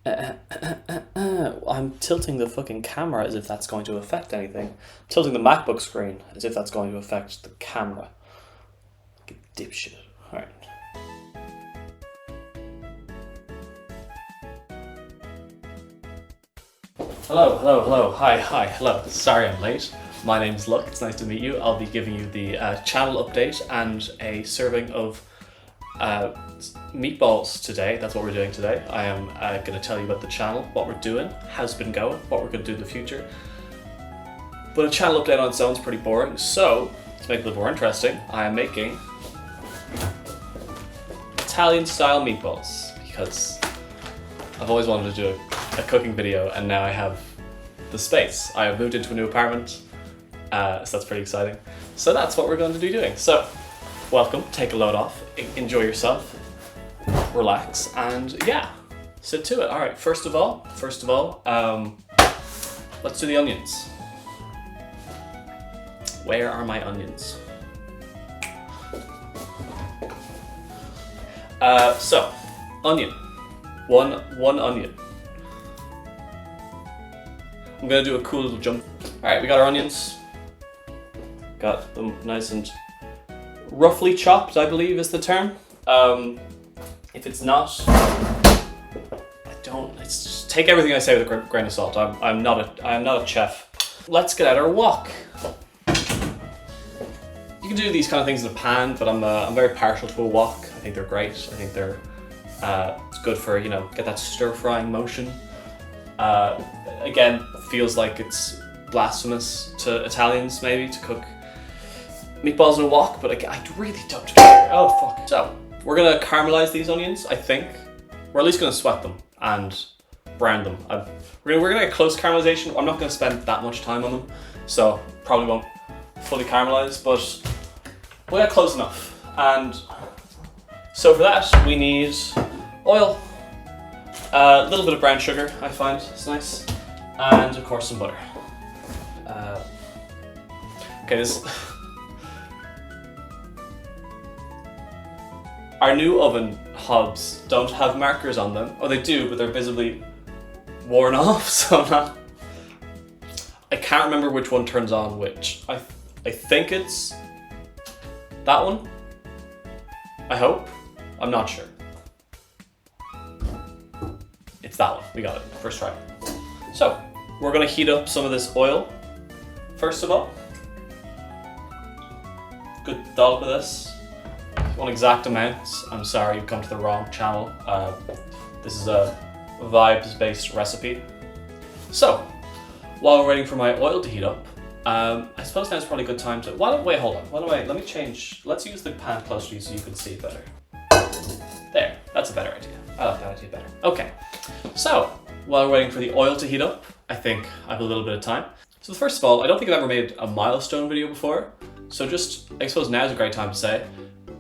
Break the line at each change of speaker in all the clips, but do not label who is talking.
I'm tilting the fucking camera as if that's going to affect anything. Tilting the MacBook screen as if that's going to affect the camera. Like a dipshit. Alright. Hello. Hi, hello. Sorry I'm late. My name's Luck. It's nice to meet you. I'll be giving you the channel update and a serving of meatballs today. That's what we're doing today. I am going to tell you about the channel, what we're doing, how's it been going, what we're going to do in the future. But a channel update on its own is pretty boring, so to make it a little more interesting, I am making Italian style meatballs because I've always wanted to do a cooking video and now I have the space. I have moved into a new apartment, so that's pretty exciting. So that's what we're going to be doing. So welcome, take a load off, enjoy yourself, relax, and yeah, sit to it. All right, first of all, let's do the onions. Where are my onions? So, onion, one onion. I'm gonna do a cool little jump. All right, we got our onions. Got them nice and roughly chopped, I believe is the term. If it's not, it's just take everything I say with a grain of salt. I'm not a chef. Let's get out our wok. You can do these kind of things in a pan, but I'm very partial to a wok. I think they're great. I think they're it's good for, you know, get that stir frying motion. Again, feels like it's blasphemous to Italians maybe to cook meatballs in a wok, but I really don't care. Oh fuck. So we're gonna caramelize these onions, I think. We're at least gonna sweat them and brown them. We're gonna get close caramelization. I'm not gonna spend that much time on them, so probably won't fully caramelize, but we'll get close enough. And so for that, we need oil, a little bit of brown sugar, I find it's nice, and of course some butter. Okay, our new oven hobs don't have markers on them. Oh, they do, but they're visibly worn off, so I can't remember which one turns on which. I think it's that one. I hope. I'm not sure. It's that one. We got it. First try. So, we're going to heat up some of this oil. First of all, good dollop of this. One exact amount. I'm sorry, you've come to the wrong channel. This is a vibes-based recipe. So, while we're waiting for my oil to heat up, I suppose now's probably a good time to. Wait, hold on. Let me change. Let's use the pan closer to you so you can see it better. There, that's a better idea. I like that idea better. Okay, so while we're waiting for the oil to heat up, I think I have a little bit of time. So first of all, I don't think I've ever made a milestone video before. So just, I suppose now's a great time to say,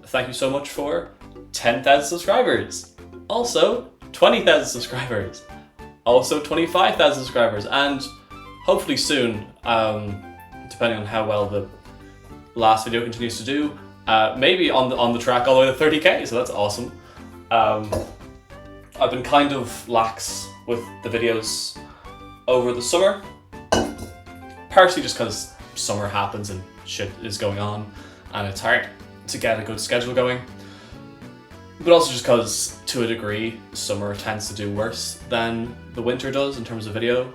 thank you so much for 10,000 subscribers. Also, 20,000 subscribers. Also, 25,000 subscribers. And hopefully soon, depending on how well the last video continues to do, maybe on the track all the way to 30k, so that's awesome. I've been kind of lax with the videos over the summer, partially just because summer happens and shit is going on and it's hard to get a good schedule going, but also just because to a degree summer tends to do worse than the winter does in terms of video,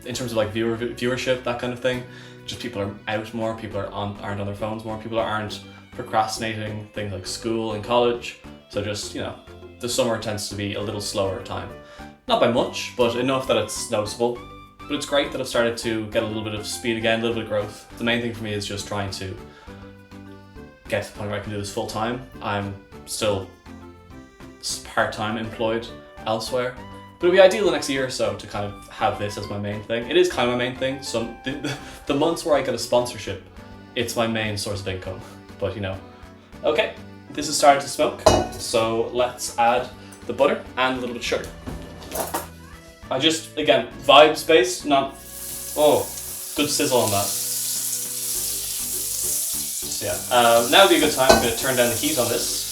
in terms of like viewership, that kind of thing. Just people are out more, people aren't on their phones more, people aren't procrastinating things like school and college, so just, you know, the summer tends to be a little slower time. Not by much, but enough that it's noticeable. But it's great that I've started to get a little bit of speed again, a little bit of growth. The main thing for me is just trying to get to the point where I can do this full time. I'm still part-time employed elsewhere, but it'll be ideal the next year or so to kind of have this as my main thing. It is kind of my main thing. So the months where I get a sponsorship, it's my main source of income. But you know, okay, this is starting to smoke, so let's add the butter and a little bit of sugar. I just, again, vibes based, not, oh, good sizzle on that. So yeah, now would be a good time. I'm going to turn down the heat on this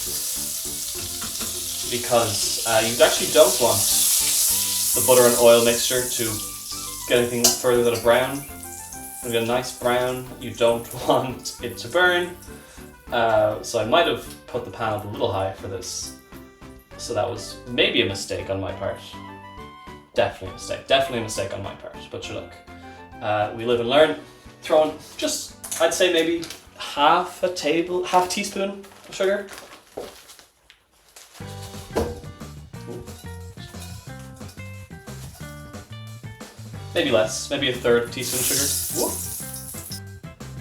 because you actually don't want the butter and oil mixture to get anything further than a brown. We get a nice brown. You don't want it to burn. So I might have put the pan up a little high for this. So that was maybe a mistake on my part. Definitely a mistake. Definitely a mistake on my part. But sure, look, we live and learn. Throw in just, I'd say maybe half a teaspoon of sugar. Maybe less, maybe a third teaspoon of sugar. Whoop.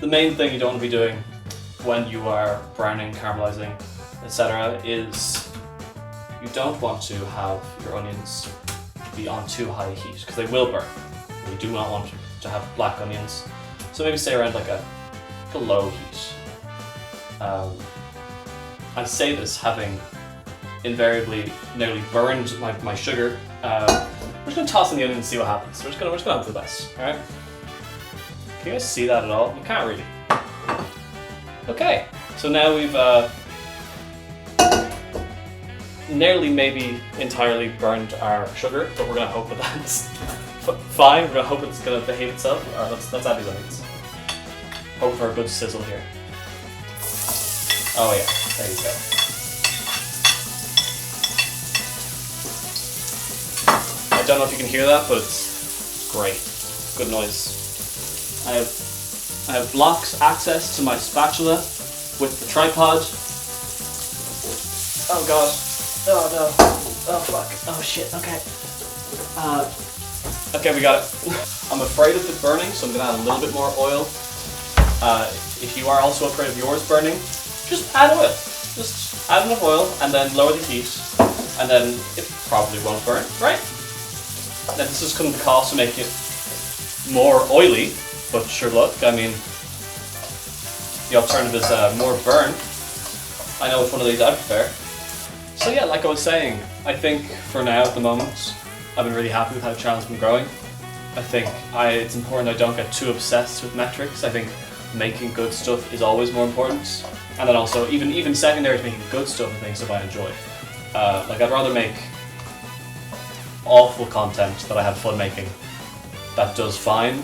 The main thing you don't want to be doing when you are browning, caramelizing, etc. is you don't want to have your onions be on too high a heat because they will burn. You do not want to have black onions. So maybe stay around like a low heat. I say this having invariably nearly burned my sugar. We're just gonna toss in the onion and see what happens. We're just gonna hope for the best. All right? Can you guys see that at all? You can't really. Okay, so now we've nearly, maybe entirely burned our sugar, but we're gonna hope that that's fine. We're gonna hope it's gonna behave itself. All right, let's add these onions. Hope for a good sizzle here. Oh yeah, there you go. I don't know if you can hear that, but it's great. Good noise. I have blocked access to my spatula with the tripod. Oh god. Oh no. Oh fuck. Oh shit. Okay. Okay, we got it. I'm afraid of it burning, so I'm gonna add a little bit more oil. If you are also afraid of yours burning, just add oil. Just add enough oil and then lower the heat, and then it probably won't burn, right? Now this is going to cost to make it more oily, but sure look, I mean, the alternative is more burn. I know which one of these I prefer. So yeah, like I was saying, I think for now at the moment, I've been really happy with how the channel's been growing. I think it's important I don't get too obsessed with metrics. I think making good stuff is always more important. And then also, even secondary to making good stuff and making stuff I enjoy. Like I'd rather make awful content that I have fun making that does fine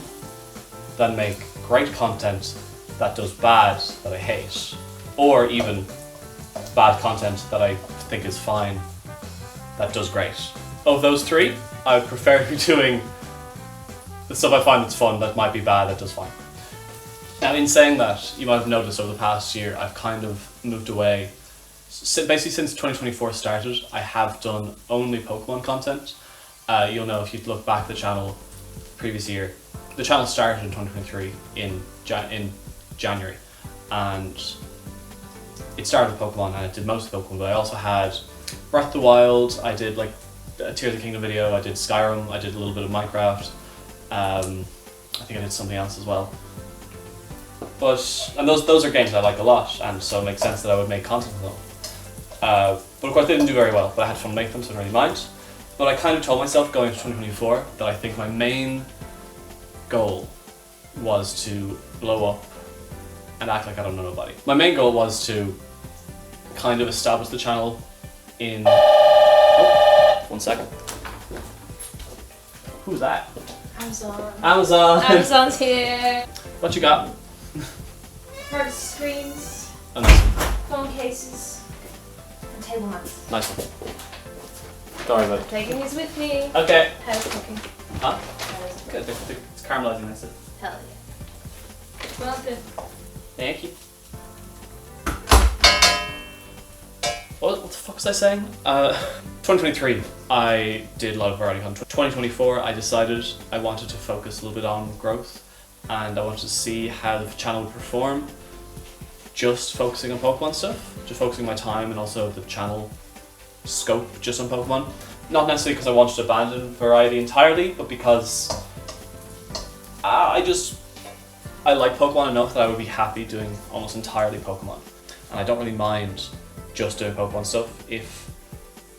than make great content that does bad that I hate, or even bad content that I think is fine that does great. Of those three, I would prefer to be doing the stuff I find that's fun that might be bad that does fine. Now in saying that, you might have noticed over the past year I've kind of moved away. Basically since 2024 started, I have done only Pokemon content. You'll know if you look back at the channel previous year. The channel started in 2023 in January, and it started with Pokemon, and I did most of Pokemon, but I also had Breath of the Wild, I did like a Tears of the Kingdom video, I did Skyrim, I did a little bit of Minecraft, I think I did something else as well. And those are games I like a lot, and so it makes sense that I would make content for them. But of course they didn't do very well, but I had fun to make them, so I don't really mind. But I kind of told myself going into 2024 that I think my main goal was to blow up and act like I don't know nobody. My main goal was to kind of establish the channel in... Oh, 1 second. Who's that?
Amazon.
Amazon!
Amazon's here!
What you got?
Hard screens,
Oh, nice one.
phone cases, and table mats.
Nice one. Don't worry about it.
Taking these with me.
Okay.
How's it cooking?
Huh?
How is it
Good,
cooking?
it's caramelizing nicely.
Hell yeah. Smells good.
Thank you. What the fuck was I saying? 2023, I did a lot of variety content. 2024, I decided I wanted to focus a little bit on growth, and I wanted to see how the channel would perform just focusing on Pokemon stuff, just focusing my time and also the channel scope just on Pokemon. Not necessarily because I wanted to abandon variety entirely, but because I like Pokemon enough that I would be happy doing almost entirely Pokemon. And I don't really mind just doing Pokemon stuff if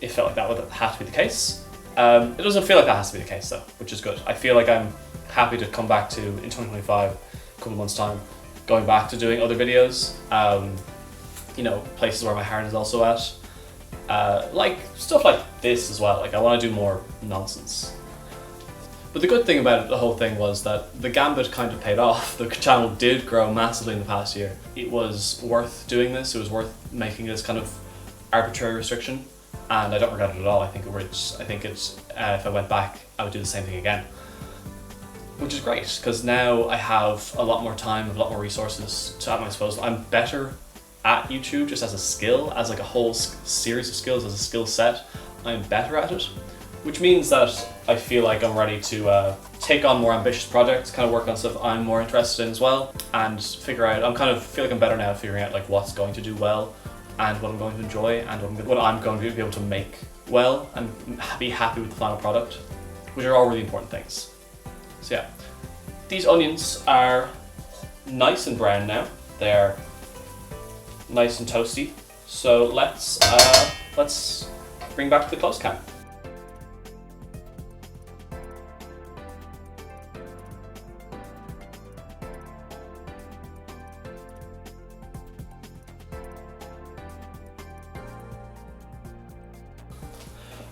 it felt like that would have to be the case. It doesn't feel like that has to be the case though, which is good. I feel like I'm happy to come back to, in 2025, a couple of months time, going back to doing other videos, you know, places where my heart is also at. like stuff like this as well. Like I want to do more nonsense. But the good thing about the whole thing was that the gambit kind of paid off. The channel did grow massively in the past year. It was worth doing this. It was worth making this kind of arbitrary restriction, and I don't regret it at all. I think it's if I went back, I would do the same thing again, which is great because now I have a lot more time, a lot more resources to have my disposal. I'm better at YouTube just as a skill, as like a whole series of skills, as a skill set. I'm better at it, which means that I feel like I'm ready to take on more ambitious projects, kind of work on stuff I'm more interested in as well, and figure out, feel like I'm better now at figuring out like what's going to do well, and what I'm going to enjoy, and what I'm going to be able to make well, and be happy with the final product, which are all really important things. So yeah, these onions are nice and brown now. They're nice and toasty. So let's bring back to the close cam.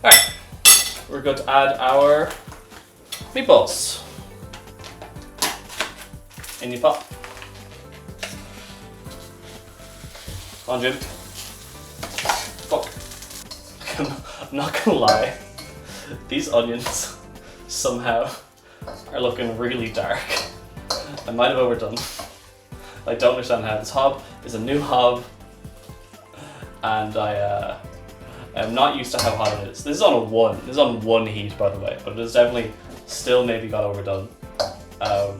Alright, we're going to add our meatballs in your pot. Come on, Jim. Fuck. I'm not gonna lie, these onions somehow are looking really dark. I might have overdone. I don't understand how. This hob is a new hob, and I am not used to how hot it is. This is on a 1. This is on 1 heat, by the way, but it is definitely still maybe got overdone. I'm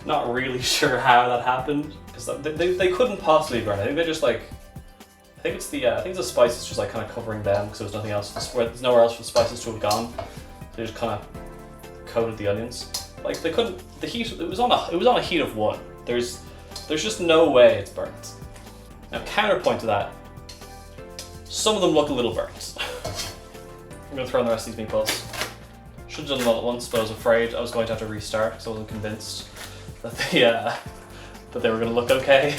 not really sure how that happened, because they couldn't possibly burn. I think they just like, I think it's the spices just like kind of covering them because there's nothing else. There's nowhere else for the spices to have gone. So they just kind of coated the onions. Like they couldn't. The heat. It was on a heat of 1. There's just no way it's burnt. Now counterpoint to that, some of them look a little burnt. I'm gonna throw in the rest of these meatballs. Should have done them all at once, but I was afraid I was going to have to restart because I wasn't convinced that they were gonna look okay.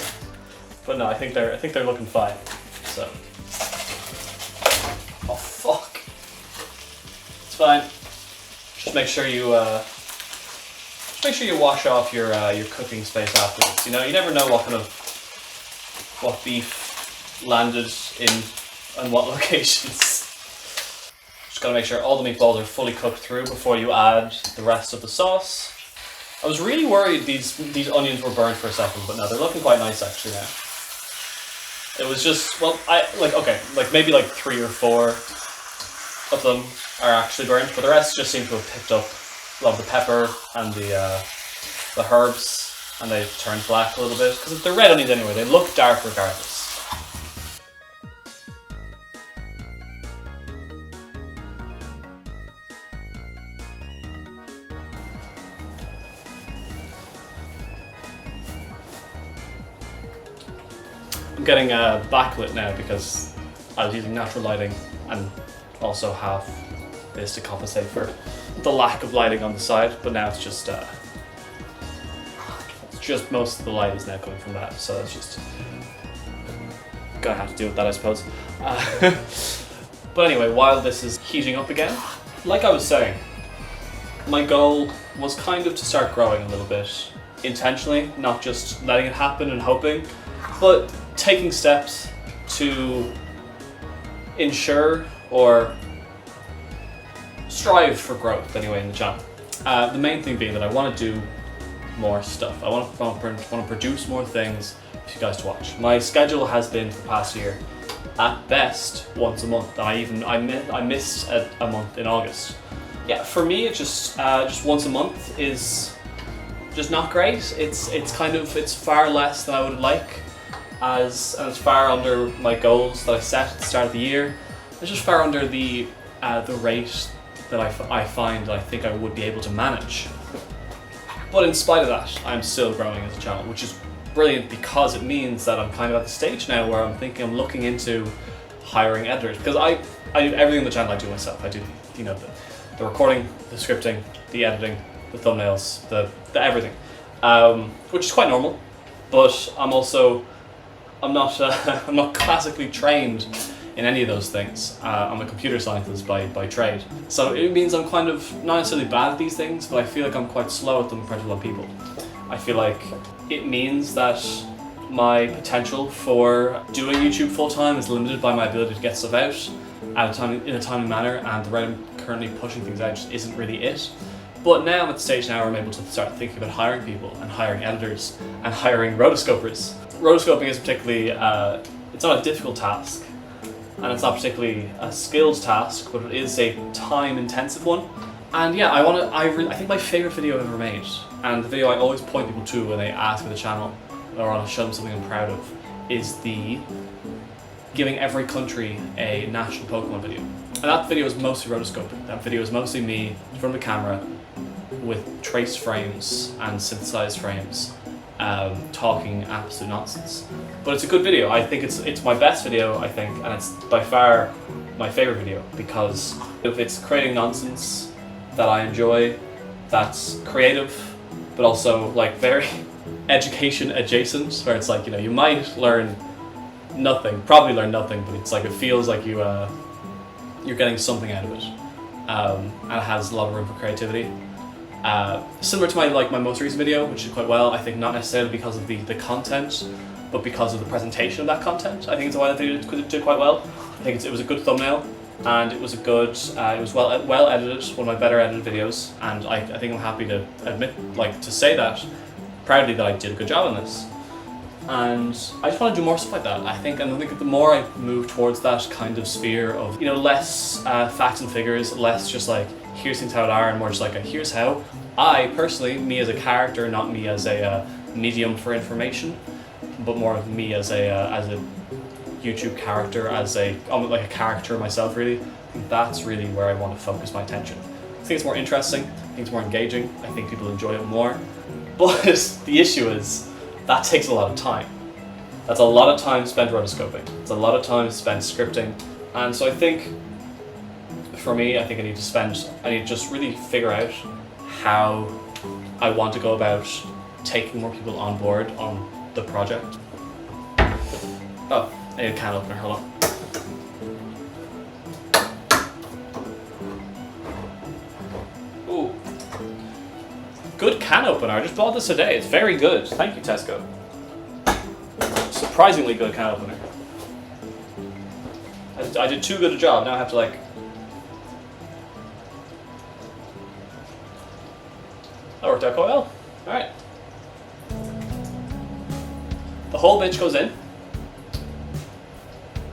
But no, I think they're looking fine. So, oh fuck, it's fine. Just make sure you wash off your cooking space afterwards. You know, you never know what beef landed in and what locations. Just gotta make sure all the meatballs are fully cooked through before you add the rest of the sauce. I was really worried these onions were burnt for a second, but no, they're looking quite nice actually now. It was just, well, maybe like 3 or 4 of them are actually burnt, but the rest just seem to have picked up a lot of the pepper and the herbs, and they've turned black a little bit, because they're red onions anyway, they look dark regardless. I'm getting backlit now because I was using natural lighting and also have this to compensate for the lack of lighting on the side, but now it's just most of the light is now coming from that, so it's just gonna have to deal with that, I suppose. But anyway, while this is heating up again, like I was saying, my goal was kind of to start growing a little bit intentionally, not just letting it happen and hoping, but taking steps to ensure or strive for growth anyway in the channel. The main thing being that I want to do more stuff. I want to produce more things for you guys to watch. My schedule has been for the past year at best once a month, and I missed a month in August. Yeah, for me it's just once a month is just not great. It's far less than I would like, and it's far under my goals that I set at the start of the year. It's just far under the rate that I find that I think I would be able to manage. But in spite of that, I'm still growing as a channel, which is brilliant because it means that I'm kind of at the stage now where I'm looking into hiring editors, because I do everything on the channel I do myself. I do the recording, the scripting, the editing, the thumbnails, the everything, which is quite normal. But I'm not classically trained in any of those things. I'm a computer scientist by trade. So it means I'm kind of not necessarily bad at these things, but I feel like I'm quite slow at them compared to a lot of people. I feel like it means that my potential for doing YouTube full time is limited by my ability to get stuff out in a timely manner, and the rate I'm currently pushing things out just isn't really it. But now I'm at the stage now where I'm able to start thinking about hiring people and hiring editors and hiring rotoscopers. Rotoscoping is particularly, it's not a difficult task, and it's not particularly a skilled task, but it is a time-intensive one. And yeah, I think my favorite video I've ever made, and the video I always point people to when they ask for the channel or want to show them something I'm proud of, is the giving every country a national Pokemon video. And that video is mostly rotoscoping. That video is mostly me in front of a camera with trace frames and synthesized frames, talking absolute nonsense. But it's a good video. I think it's my best video, I think, and it's by far my favorite video, because if it's creating nonsense that I enjoy, that's creative, but also like very education adjacent, where it's like, you know, you might learn nothing, probably learn nothing, but it's like it feels like you're getting something out of it, and it has a lot of room for creativity. Similar to my most recent video, which did quite well. I think not necessarily because of the content, but because of the presentation of that content. I think it's why that video did quite well. I think it was a good thumbnail, and it was a good, it was well edited, one of my better edited videos, and I think I'm happy to admit, to say that proudly, that I did a good job on this. And I just want to do more stuff like that. I think the more I move towards that kind of sphere of, you know, less facts and figures, less just like here's things how it are, and more just like here's how I personally, me as a character, not me as a medium for information, but more of me as a YouTube character, as like a character myself, really. I think that's really where I want to focus my attention. I think it's more interesting, I think it's more engaging, I think people enjoy it more. But the issue is, that takes a lot of time. That's a lot of time spent rotoscoping. It's a lot of time spent scripting. And so I think, for me, I think I need to just really figure out how I want to go about taking more people on board on the project. Oh, I need a can opener, hold on. Ooh. Good can opener, I just bought this today, it's very good. Thank you, Tesco. Surprisingly good can opener. I did too good a job, now I have to that worked out quite well. Alright. The whole bitch goes in,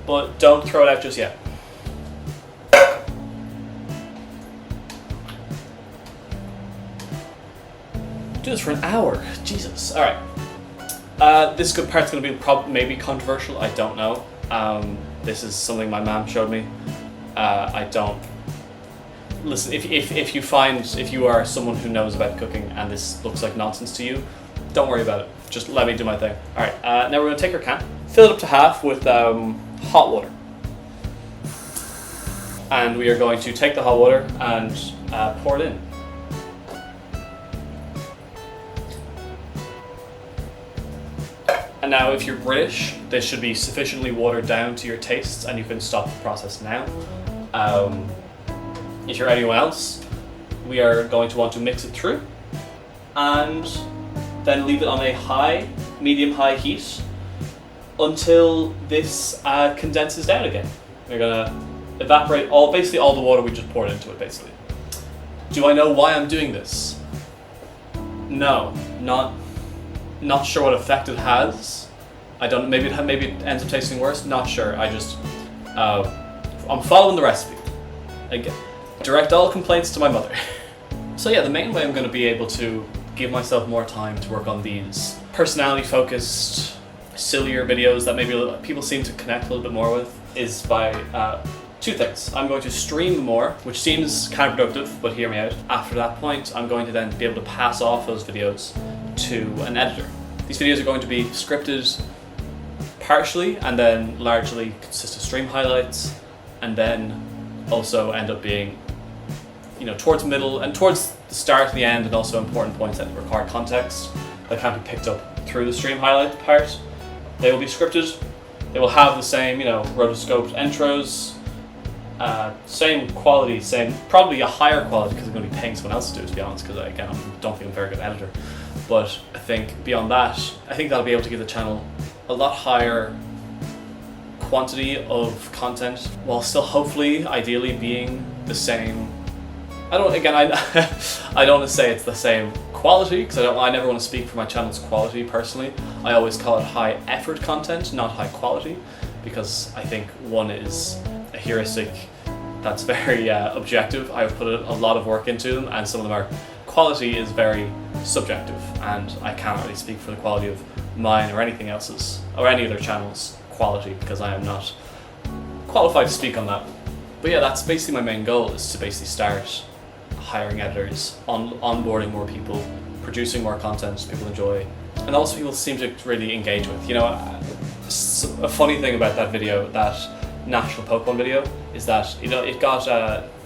but don't throw it out just yet. Do this for an hour, Jesus. Alright. This good part's going to be maybe controversial, I don't know. This is something my mom showed me. I don't... Listen, if you are someone who knows about cooking and this looks like nonsense to you, don't worry about it. Just let me do my thing. Alright, now we're going to take our can, fill it up to half with hot water. And we are going to take the hot water and pour it in. And now, if you're British, this should be sufficiently watered down to your tastes, and you can stop the process now. If you're anyone else, we are going to want to mix it through, and then leave it on a medium-high heat until this condenses down again. We're gonna evaporate basically all the water we just poured into it, basically. Do I know why I'm doing this? No, not sure what effect it has. I don't. Maybe it ends up tasting worse. Not sure. I'm following the recipe. Again, direct all complaints to my mother. So yeah, the main way I'm going to be able to give myself more time to work on these personality-focused, sillier videos that maybe people seem to connect a little bit more with is by two things. I'm going to stream more, which seems counterproductive, but hear me out. After that point, I'm going to then be able to pass off those videos to an editor. These videos are going to be scripted partially and then largely consist of stream highlights, and then also end up being, you know, towards the middle and towards the start and the end, and also important points that require context that can't be picked up through the stream highlight part. They will be scripted, They will have the same, rotoscoped intros, same quality, probably a higher quality because I'm going to be paying someone else to do it, to be honest, because again, I don't think I'm a very good editor. But I think beyond that, I think that'll be able to give the channel a lot higher quantity of content while still hopefully, ideally being the same. I don't want to say it's the same quality because I never want to speak for my channel's quality personally. I always call it high effort content, not high quality, because I think one is a heuristic that's very objective. I've put a lot of work into them, and some of them are quality is very subjective, and I can't really speak for the quality of mine or anything else's or any other channel's quality because I am not qualified to speak on that. But yeah, that's basically my main goal, is to basically start hiring editors, onboarding more people, producing more content people enjoy, and also people seem to really engage with. A funny thing about that video, that National Pokemon video, is that it got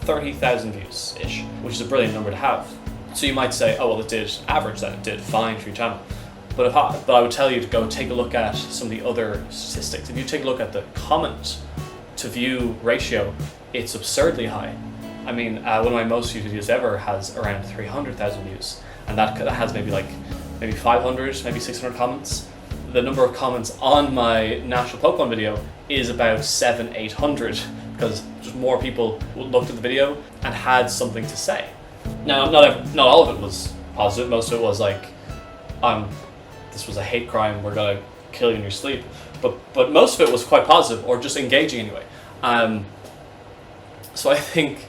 30,000 views ish, which is a brilliant number to have. So you might say, oh well, it did average that, it did fine for your channel. But I would tell you to go take a look at some of the other statistics. If you take a look at the comment to view ratio, it's absurdly high. I mean, one of my most viewed videos ever has around 300,000 views, and that has maybe 500, maybe 600 comments. The number of comments on my National Pokemon video is about 700-800 because just more people looked at the video and had something to say. Now, not all of it was positive. Most of it was like, this was a hate crime, we're gonna kill you in your sleep. But most of it was quite positive, or just engaging anyway. So I think,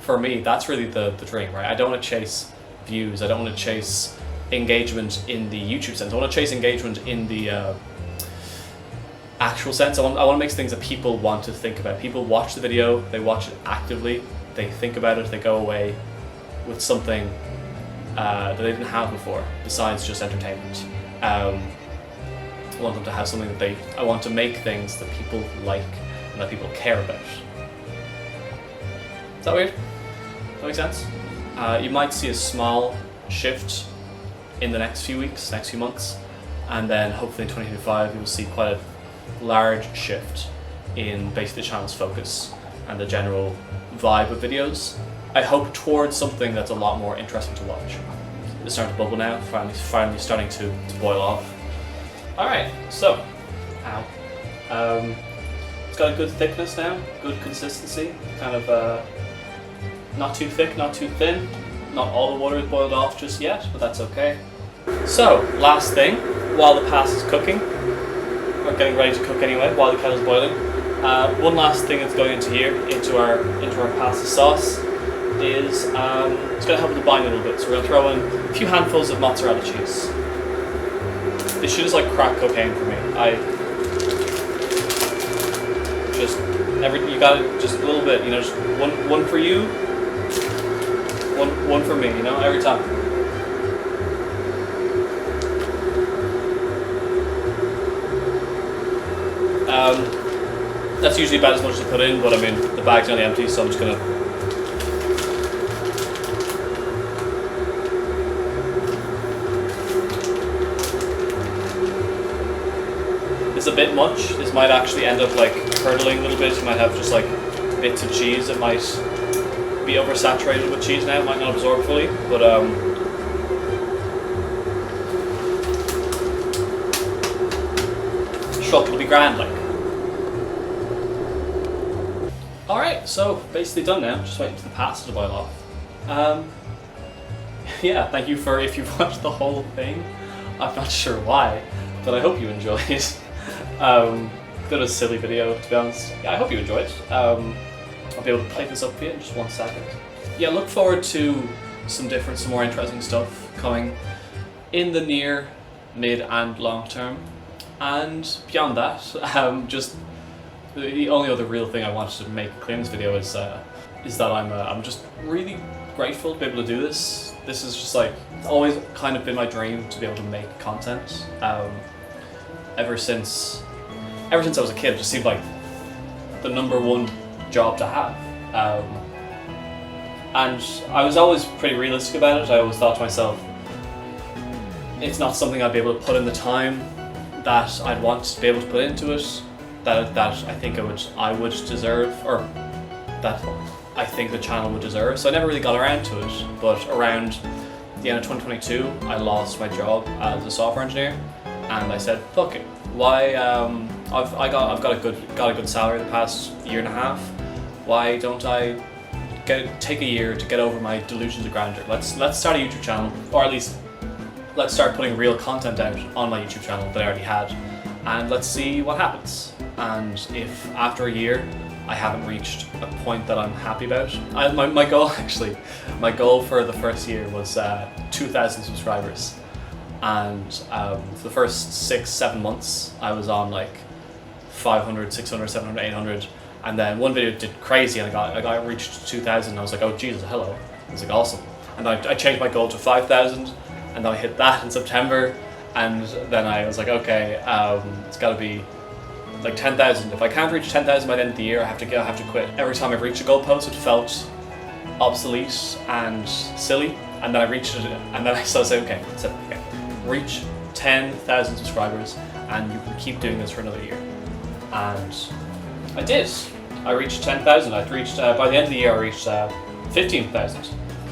for me, that's really the dream, right? I don't want to chase views. I don't want to chase engagement in the YouTube sense. I want to chase engagement in the actual sense. I want to make things that people want to think about. People watch the video, they watch it actively, they think about it, they go away with something that they didn't have before, besides just entertainment. I want them to have something that I want to make things that people like and that people care about. Is that weird? Does that make sense? You might see a small shift in the next few weeks, next few months, and then hopefully in 2025 you will see quite a large shift in basically the channel's focus and the general vibe of videos. I hope towards something that's a lot more interesting to watch. It's starting to bubble now, finally starting to boil off. Alright, so, it's got a good thickness now, good consistency, kind of not too thick, not too thin. Not all the water is boiled off just yet, but that's okay. So, last thing, while the pasta is cooking, or getting ready to cook anyway, while the kettle's boiling, one last thing that's going into here, into our pasta sauce, is it's going to help it to bind a little bit. So we're going to throw in a few handfuls of mozzarella cheese. This shit is like crack cocaine for me. You got it, just a little bit, just one for you, one for me, every time. That's usually about as much as I put in, but I mean, the bag's nearly empty, so I'm just gonna. It's a bit much. This might actually end up like curdling a little bit. You might have just like bits of cheese that might be oversaturated with cheese now. It might not absorb fully, but shrub will be grand like. Alright, so basically done now. Just waiting for the pasta to boil off. Yeah, thank you if you've watched the whole thing. I'm not sure why, but I hope you enjoyed it. Bit of a silly video, to be honest. Yeah, I hope you enjoyed it. I'll be able to play this up for you in just 1 second. Yeah, look forward to some more interesting stuff coming in the near, mid and long term. And beyond that, just the only other real thing I wanted to make clear in this video is that I'm just really grateful to be able to do this. This is just like, it's always kind of been my dream to be able to make content. Ever since I was a kid, it just seemed like the #1 job to have. And I was always pretty realistic about it. I always thought to myself, it's not something I'd be able to put in the time that I'd want to be able to put into it, that I think I would deserve, or that I think the channel would deserve. So I never really got around to it, but around the end of 2022, I lost my job as a software engineer, and I said, fuck it. Why? I've got a good salary the past year and a half. Why don't I take a year to get over my delusions of grandeur? Let's start a YouTube channel, or at least let's start putting real content out on my YouTube channel that I already had, and let's see what happens. And if after a year I haven't reached a point that I'm happy about, my goal for the first year was 2,000 subscribers, and for the first 6-7 months I was on like 500, 600, 700, 800, and then one video did crazy and I got reached 2,000, and I was like, oh Jesus, hello. I was like, awesome. And I changed my goal to 5,000, and then I hit that in September, and then I was like, okay, it's got to be like 10,000. If I can't reach 10,000 by the end of the year, I have to quit. Every time I've reached a goalpost, it felt obsolete and silly, and then I reached it, and then I started saying, okay, reach 10,000 subscribers, and you can keep doing this for another year. And I did. I reached 10,000. I reached by the end of the year, I reached 15,000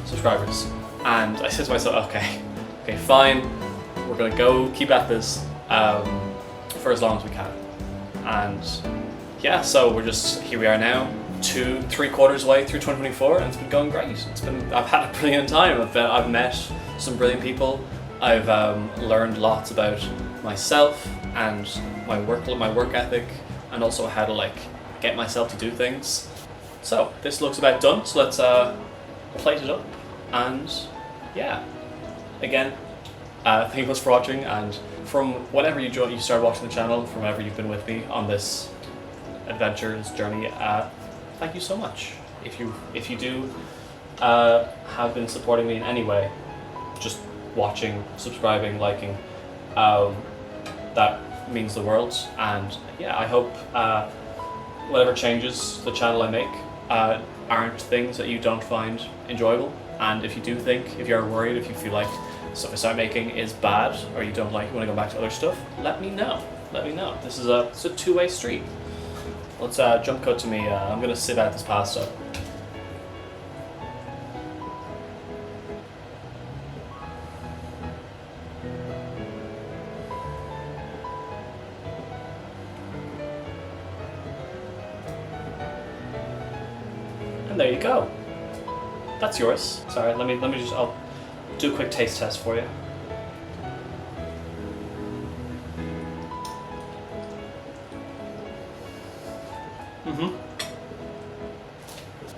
subscribers, and I said to myself, okay, fine, we're gonna go keep at this for as long as we can. And yeah, so here we are now, 2-3 quarters away through 2024, and it's been going great. I've had a brilliant time. I've met some brilliant people. I've learned lots about myself and my work ethic, and also how to get myself to do things. So this looks about done. So let's plate it up, and yeah, again, thank you much for watching, and from whenever you started watching the channel, from whenever you've been with me on this adventure, this journey, thank you so much. If you do have been supporting me in any way, just watching, subscribing, liking, that means the world. And yeah, I hope whatever changes the channel I make aren't things that you don't find enjoyable. And if you're worried, if you feel like stuff I start making is bad, or you don't like it, you want to go back to other stuff, let me know. This is a two-way street. Let's jump cut to me. I'm gonna sip out this pasta. And there you go. That's yours. Sorry, let me just, I'll do a quick taste test for you.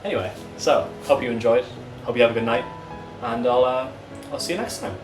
Anyway, so hope you enjoyed. Hope you have a good night, and I'll see you next time.